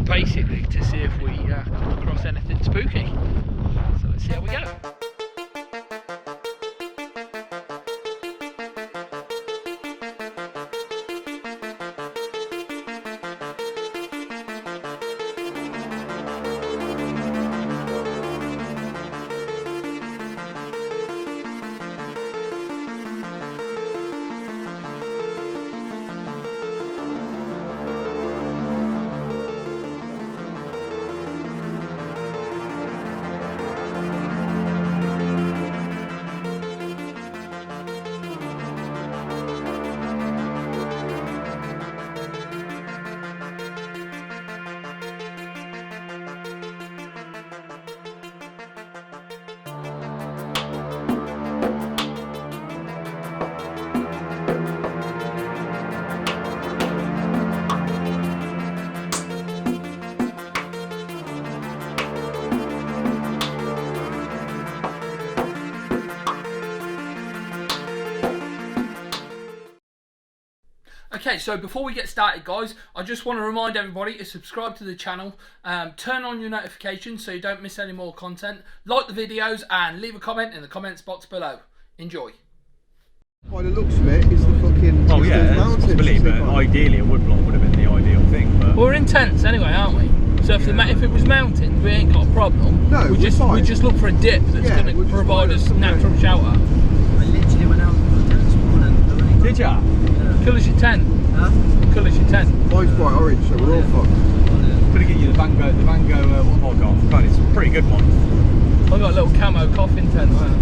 basically to see if we come across anything spooky. So let's see how we go. Okay, so before we get started, guys, I just want to remind everybody to subscribe to the channel, turn on your notifications so you don't miss any more content, like the videos, and leave a comment in the comments box below. Enjoy. By the looks of it, is the fucking mountains. Believe it, ideally a woodblock would have been the ideal thing, but We're in tents anyway, aren't we? So if it was mountains, we ain't got a problem. No, we just look for a dip that's going to provide us natural shelter. I literally went out for the tent this morning. did ya? Colour's your tent. Huh? Colour's your tent. Mine's bright orange, so we're all fucked. Gonna get you the Van Gogh, what have I got? God, it's a pretty good one. I've got a little camo coffin tent there.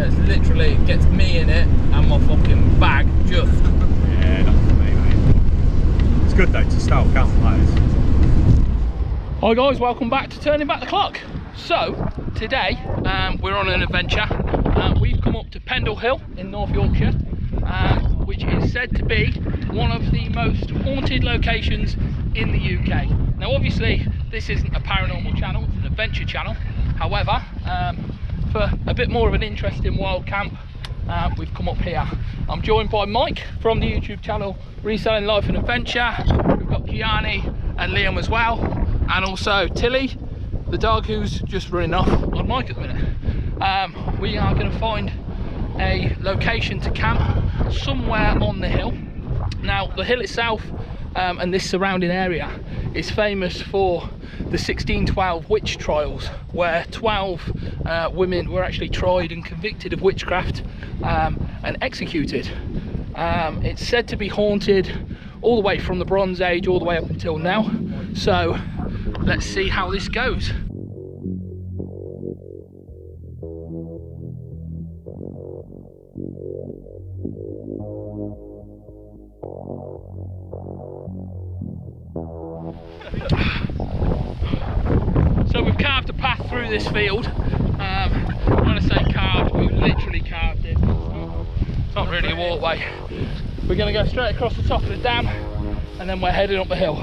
It's literally, it gets me in it and my fucking bag just. Yeah, that's for me, mate. It's good though, it's a stealth camp, that is. Hi guys, welcome back to Turning Back the Clock. So, today we're on an adventure. We've come up to Pendle Hill in North Yorkshire, which is said to be one of the most haunted locations in the UK. Now obviously this isn't a paranormal channel, it's an adventure channel. However, for a bit more of an interesting wild camp, we've come up here. I'm joined by Mike from the YouTube channel Reselling Life and Adventure. We've got Gianni and Liam as well, and also Tilly, the dog who's just running off on Mike at the minute. We are going to find a location to camp somewhere on the hill. Now the hill itself and this surrounding area is famous for the 1612 witch trials, where 12 women were actually tried and convicted of witchcraft and executed. It's said to be haunted all the way from the Bronze Age all the way up until now. So let's see how this goes. So we've carved a path through this field. When I say carved, we've literally carved it. It's not really a walkway. We're going to go straight across the top of the dam and then we're heading up the hill.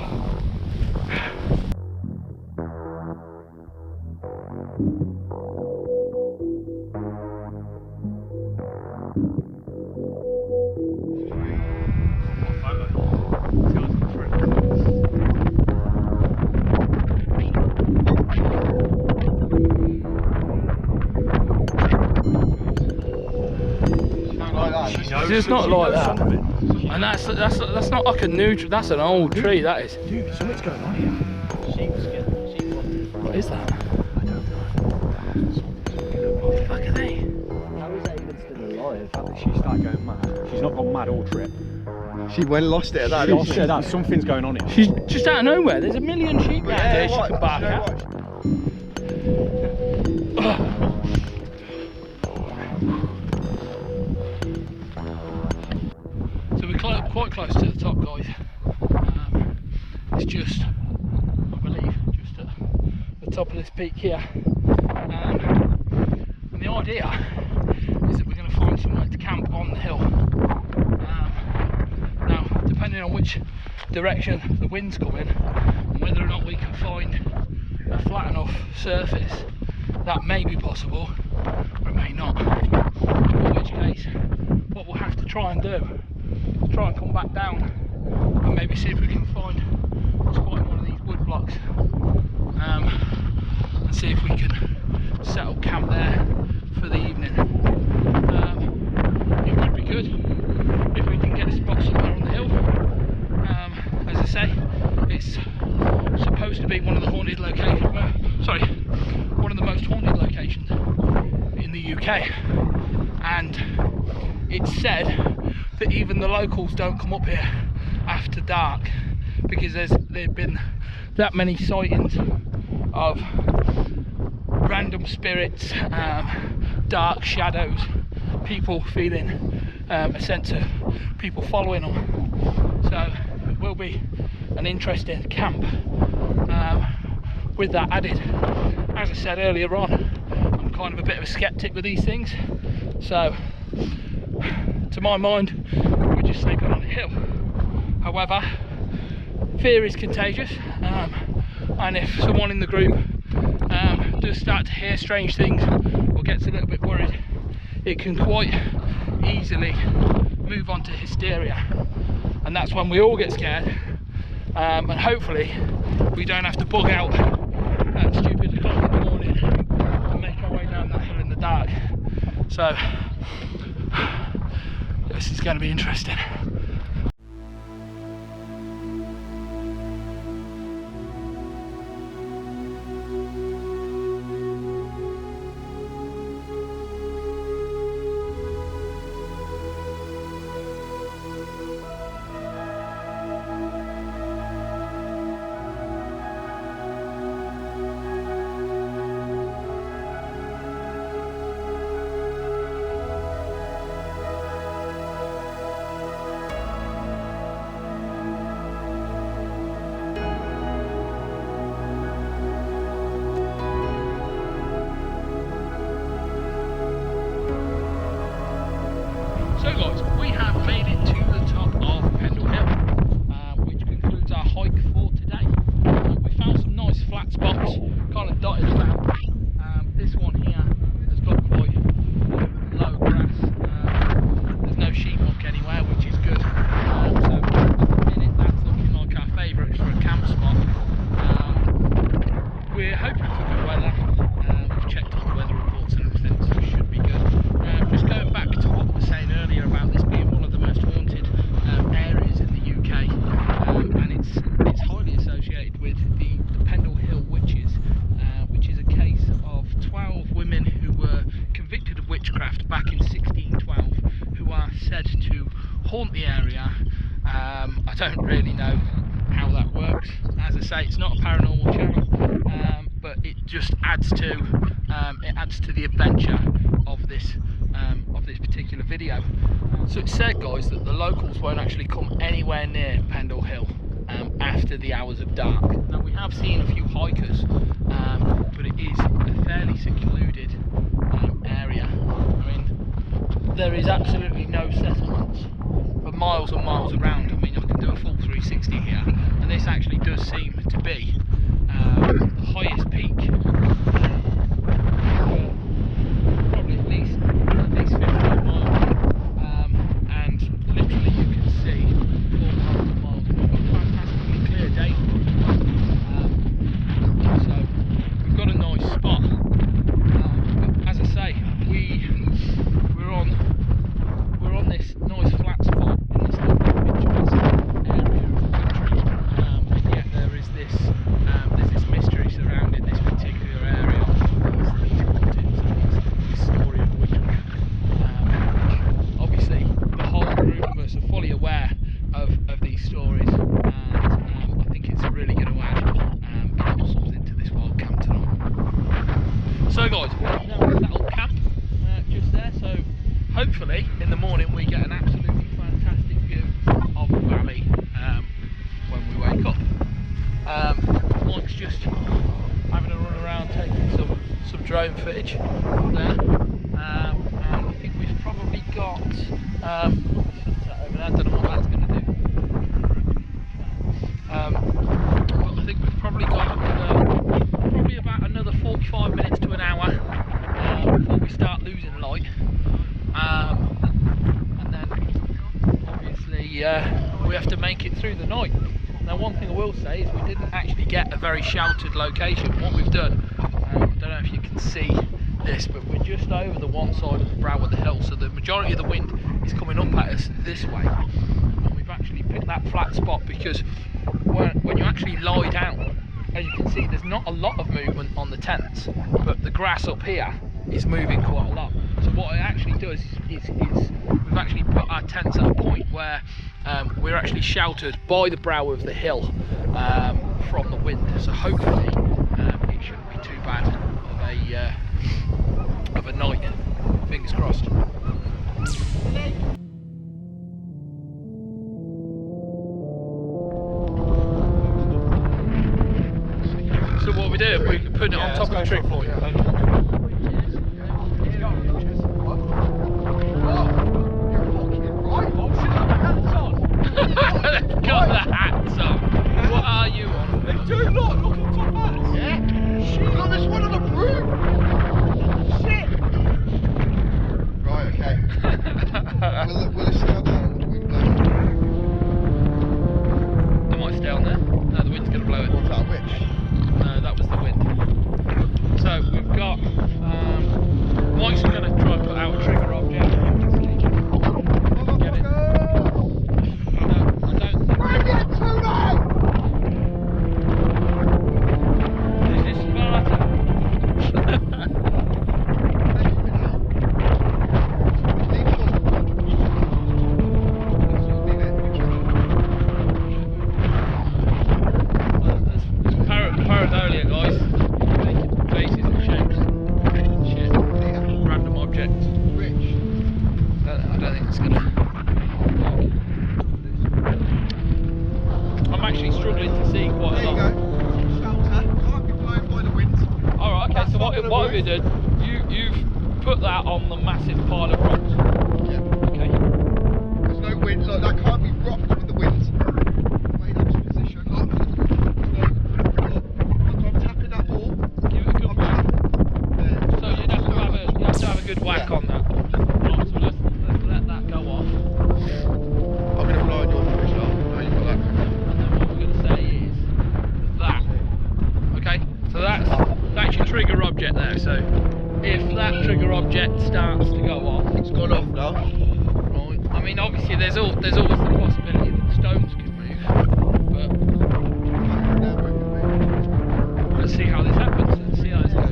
It's not like that, and that's not like a new tree. That's an old tree. That is. Dude, something's going on here. Sheepskin. What is that? I don't know. What the fuck are they? How is that even still alive? The fact that she started going mad. She's not gone mad all trip. She went lost it at that. Lost it at that. Something's going on here. She's just out of nowhere. There's a million sheep around here she can bark at. So we're quite close to the top, guys. It's just, I believe, just at the top of this peak here. And the idea is that we're going to find somewhere to camp on the hill. Now, depending on which direction the wind's coming and whether or not we can find a flat enough surface, that may be possible, or it may not. In which case, what we'll have to try and do is try and come back down and maybe see if we can find a spot in one of these wood blocks, and see if we can set up camp there for the evening. It would be good if we can get a spot somewhere on the hill. As I say, it's supposed to be one of the haunted locations, one of the most haunted locations in the UK, and it's said that even the locals don't come up here after dark because there've been that many sightings of random spirits, dark shadows, people feeling a sense of people following them. So it will be an interesting camp. With that added, as I said earlier on, I'm kind of a bit of a skeptic with these things, so to my mind we're just sleeping on a hill. However, fear is contagious, and if someone in the group does start to hear strange things or gets a little bit worried, it can quite easily move on to hysteria, and that's when we all get scared, and hopefully we don't have to bug out at stupid o'clock in the morning and make our way down that hill in the dark. So this is going to be interesting. So guys, we have made it to the top of Pendle Hill, which concludes our hike for today. We found some nice flat spots, kind of dotted about. This one here has got quite low grass. There's no sheepmuck anywhere, which is good. So at the minute, that's looking like our favourite for a camp spot. We're hoping for good weather. We've checked all the weather reports and everything, so it should be good. Just going back to what we were saying earlier about this being one of the most haunted areas in the UK, and it's highly associated with the Pendle Hill witches, which is a case of 12 women who were convicted of witchcraft back in 1612, who are said to haunt the area. I don't really know how that works. As I say, it's not a paranormal channel, but it just adds to the adventure of this particular video. So it's said, guys, that the locals won't actually come anywhere near Pendle Hill after the hours of dark. Now, we have seen a few hikers, but it is a fairly secluded area. I mean, there is absolutely no settlements for miles and miles around. I mean, I can do a full 360 here, and this actually does seem to be the highest peak. Probably at least 15 miles, and literally you can see 4 miles and miles. We've got a fantastically clear day, so we've got a nice spot. But as I say, we're on this nice flat spot in this little picturesque area of the country, and yet there is this mystery surrounding this particular area. These hauntings and this story of witchcraft. Obviously, the whole group of us are fully aware of these stories, and I think it's really going to add councils into this wild camp tonight. So guys, we're now at that camp just there, so hopefully in the morning we get an absolutely fantastic view of the valley when we wake up. Mike's just having a run around taking some drone footage there, and I think we've probably got sunset over there. I don't know what that's going to do, but I think we've probably got about another 45 minutes to an hour before we start losing light, and then obviously we have to make make it through the night. Now, one thing I will say is we didn't actually get a very sheltered location. What we've done, I don't know if you can see this, but we're just over the one side of the brow of the hill, so the majority of the wind is coming up at us this way. And we've actually picked that flat spot because when you actually lie down, as you can see, there's not a lot of movement on the tents, but the grass up here is moving quite a lot. So what it actually does is we've actually put our tents at a point where we're actually sheltered by the brow of the hill from the wind. So hopefully it shouldn't be too bad of a night. Fingers crossed. So what we do, we can put it on top of the tree point. They've got the hats on. What are you on? They do, look at the top hats. Yeah? Shit. Look, there's one on the broom. Shit. Right, okay. will it stay on there? They might stay on there. No, the wind's going to blow it. What's that, a witch? No, that was the wind. So we've got, Mike's going to try and put out a trigger object. Get it. Is this Barnett? Paranormal, guys. Making faces and shapes. Shit. Random objects. Rich. I don't think it's gonna. I'm actually struggling to see quite a lot. There you go. Shelter. Can't be blown by the wind. Alright, okay, so what have you done? You've put that on the massive pile of rocks. Yeah. Okay. There's no wind, look, that can't be rocked with the wind. Wait, that's position. Look, I'm tapping that ball. Give it a good whack. There. So you'd have to have a good whack on that. Right, so let's let that go off. I'm going to fly on your fish off. No, you've got that. And then what we're going to say is that. Okay, so that's your trigger object there. So if that trigger object starts to go off, It's gone off now. right? I mean, obviously there's always the possibility that stones could move, but let's see how this happens. Let's see how this goes.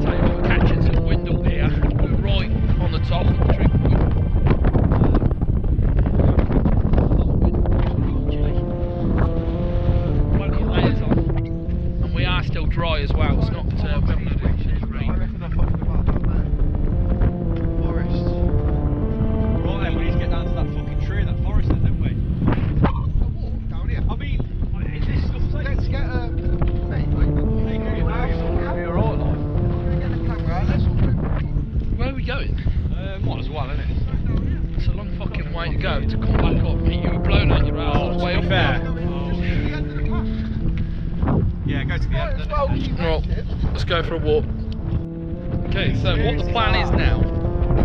Tell you what, we're catching some wind up here. We're right on the top of the tree point. Plenty of layers on, and we are still dry as well. It's not we haven't had any rain. I reckon they're fucking about down there. Forest. Right then, we need to get down to that fucking tree, that forest then, don't we? Walk down here. I mean, is this stuff safe? Let's get mate, You're alright, like. get the camera out, let's all do. Where are we going? Might as well, isn't it? It's a long fucking way to go to come back up. You were blown out your ass way up fair. there. To the end of the path. Yeah, go to the end then. Well, keep Right, active. let's go for a walk. Okay, so what the plan is now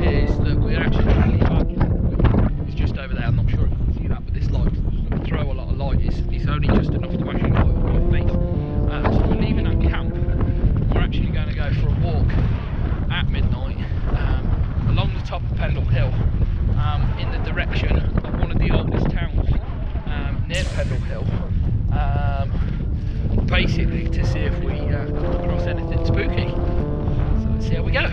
is that we're actually it's just over there. I'm not sure if you can see that, but this light doesn't throw a lot of light. It's only just enough to actually light up my face. So we're leaving our camp. We're actually going to go for a walk at midnight along the top of Pendle Hill in the direction of one of the oldest towns near Pendle Hill. Basically to see if we come across anything spooky. So let's see how we go.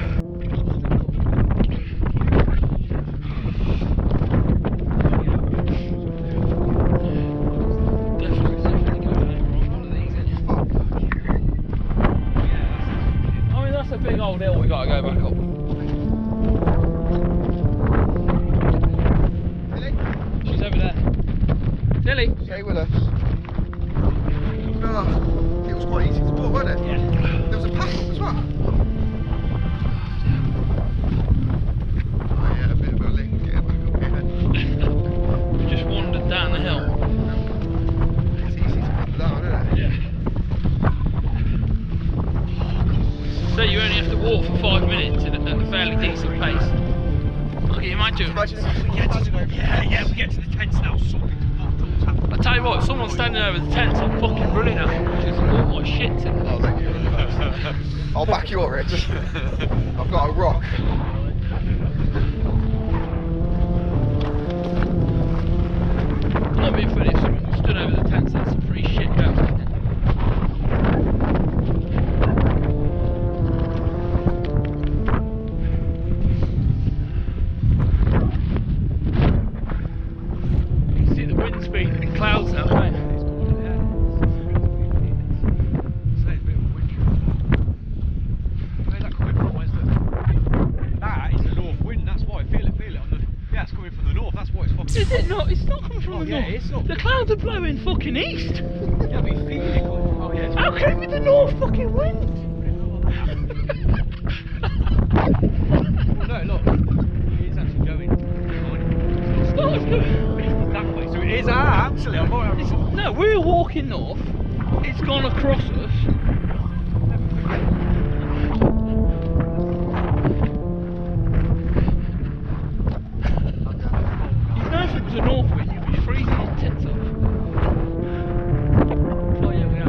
Definitely going over on one of these, isn't you? I mean, that's a big old hill we got to go back up. Billy, She's over there. Tilly. stay with us. It was quite easy to walk, wasn't it? Yeah. There was a path up as well. Oh yeah, a bit of a link getting back up here. We just wandered down the hill. It's easy to put down, isn't it? Yeah. So you only have to walk for 5 minutes at a fairly decent pace. days. Look, imagine. Imagine if we get to We get to the tents now. I tell you what, someone's standing over the tents, I'm fucking running at them. Just all my shit's in Oh, thank you. I'll back you up, Rich. I've got a rock. Not being funny, if someone stood over the tents, that's some free shit going on. You can see the wind speed and clouds now, right? Is it not? It's not coming from the north. It's not. The clouds are blowing fucking east. Yeah, but feeling it. Oh yeah. How can it be the north fucking wind? Well, no, look. It is actually going. It's not. It's going. It's that way. So it is actually. I'm not. No, we're walking north. It's gone across us. You know, if it was a north wind, you'd be freezing your tits off. Oh yeah, we are.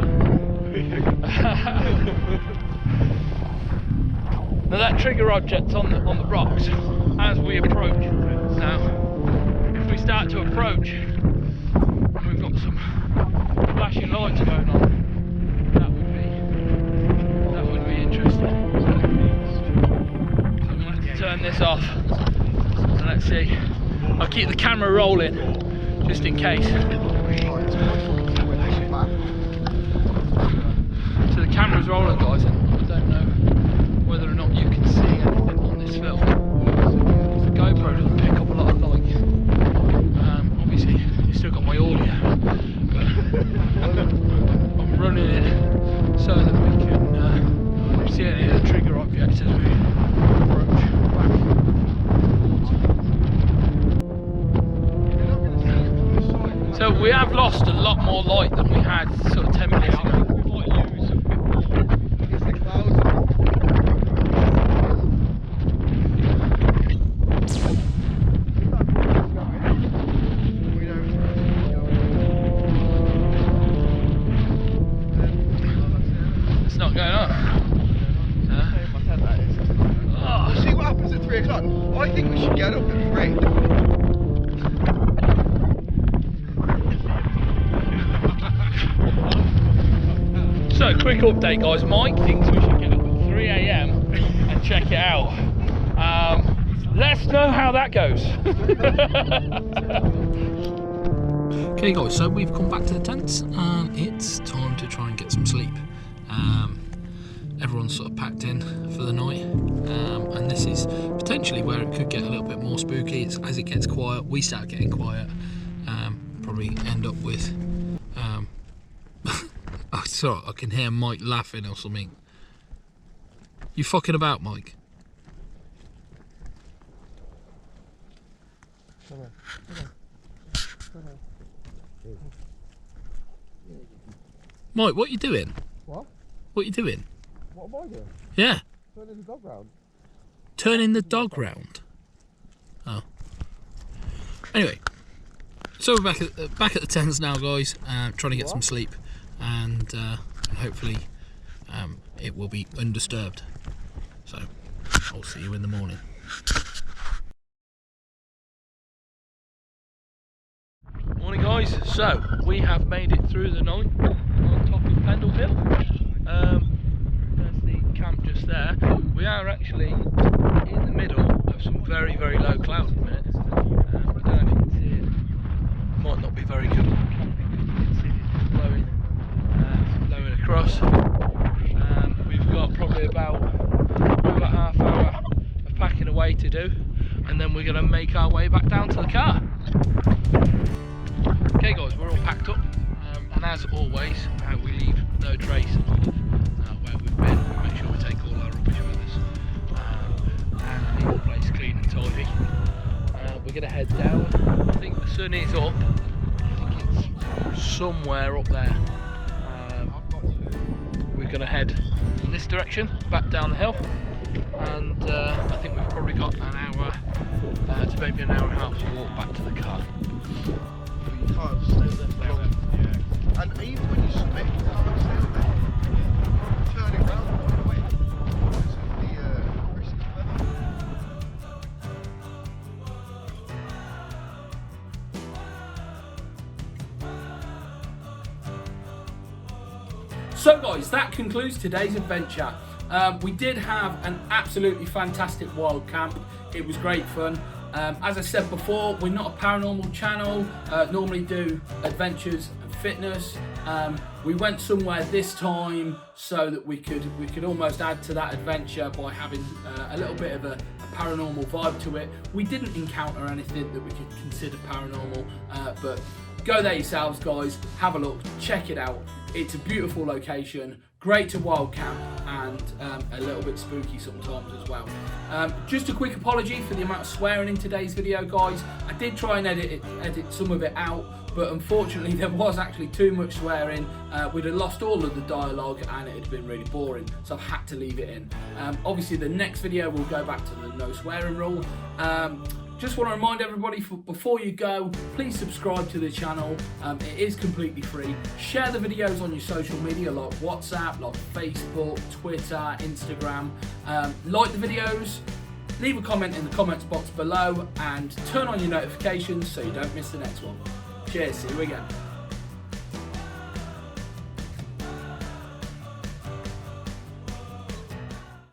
Now that trigger object's on the rocks as we approach. Now, if we start to approach, and we've got some flashing lights going on, that would be interesting. So I'm gonna have to turn this off. So let's see. I'll keep the camera rolling just in case. So the camera's rolling, guys, and I don't know whether or not you can see anything on this film. The GoPro doesn't pick up a lot of light. Obviously, you've still got my audio, but I'm running it so that we can see any of the trigger objects as we approach back. So we have lost a lot more light than we had sort of 10 minutes ago. It's not going on. We'll see what happens at 3 o'clock. I think we should get up at 3. So, quick update, guys. Mike thinks we should get up at 3 AM and check it out. Let's know how that goes. Okay, guys, so we've come back to the tents and it's time to try and get some sleep. Everyone's sort of packed in for the night, and this is potentially where it could get a little bit more spooky. It's, as it gets quiet, we start getting quiet, probably end up with oh, sorry, I can hear Mike laughing or something. You fucking about, Mike? Mike, what you doing? What? What you doing? What am I doing? Yeah. Turning the dog round. Turning the dog round. Oh. Anyway, so we're back at the tents now, guys. Trying to get some sleep, and hopefully it will be undisturbed. So I'll see you in the morning. Morning, guys. So we have made it through the night on top of Pendle Hill. There's the camp just there. We are actually in the middle of some very, very low clouds at the minute. I don't know if you can see it. Might not be very good on camping because you can see it just blowing across. We've got probably about half hour of packing away to do, and then we're going to make our way back down to the car. Okay, guys, we're all packed up, and as always, we leave no trace of where we've been. We make sure we take all our rubbish with us, and leave the place clean and tidy. We're going to head down. I think the sun is up. I think it's somewhere up there. We're going to head in this direction, back down the hill, and I think we've probably got an hour to maybe an hour and a half to walk back to the car. But you can't stay there for long. Yeah. And even when you submit, you can't stay on there. Turning around quite a way because of the risky weather. So guys, that concludes today's adventure. We did have an absolutely fantastic wild camp. It was great fun. As I said before, we're not a paranormal channel, normally do adventures and fitness. We went somewhere this time so that we could almost add to that adventure by having a little bit of a paranormal vibe to it. We didn't encounter anything that we could consider paranormal, but go there yourselves guys, have a look, check it out. It's a beautiful location, great to wild camp, and a little bit spooky sometimes as well. Just a quick apology for the amount of swearing in today's video guys. I did try and edit some of it out, but unfortunately there was actually too much swearing. We'd have lost all of the dialogue and it had been really boring, so I've had to leave it in. Obviously the next video will go back to the no swearing rule. Just want to remind everybody, before you go, please subscribe to the channel. It is completely free. Share the videos on your social media like WhatsApp, like Facebook, Twitter, Instagram. Like the videos, leave a comment in the comments box below, and turn on your notifications so you don't miss the next one. Cheers, see you again.